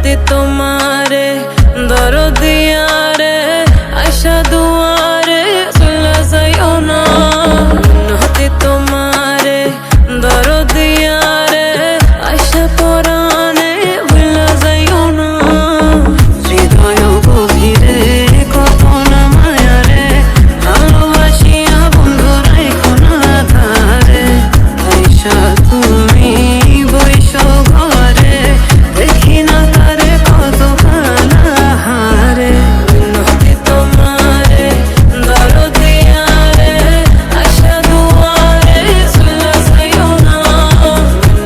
মিনতি তোমারে দরদিয়ারে আশা দুয়ারে চলে যাইও না। মিনতি তোমারে দরদিয়ারে আশা পরাণে ভুলে যাইও না। হৃদয় গভীরে কত না মায়ারে ভালোবাসিয়া বন্ধু রাইখো না ধারে। আইসা তুমি বৈশ ঘরে দেখি না তারে কত কানাহারে। মিনতি তোমারে দরদিয়ারে আশা দুয়ারে চলে যাইও না।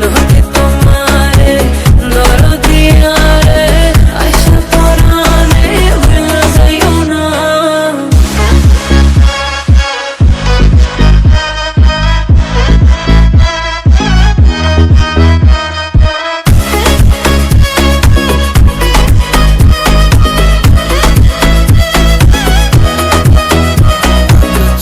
মিনতি তোমারে দরদিয়ারে আশা পরাণে ভুলে যাইও না।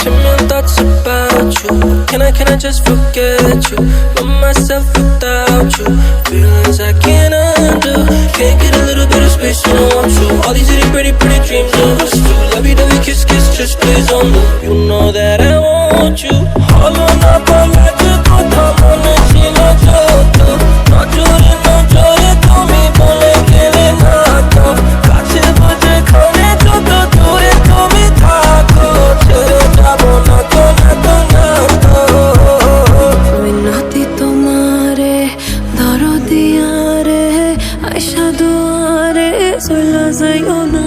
Too many thoughts about you. Can I just forget you? Love myself without you. Feelings I can't undo. Can't get a little bit of space when I want you. All these pretty dreams of us two. Lovey-dovey kiss, just please don't move. You know that I want you. Holo na bola je kotha mone chilo joto. Nojore tumi bole gele na to. Kache boje khone joto dure tumi thako. Chhere jabo na to na to na to. মিনতি তোমারে দরদিয়ারে আশা দুয়ারে চলে যাইও না।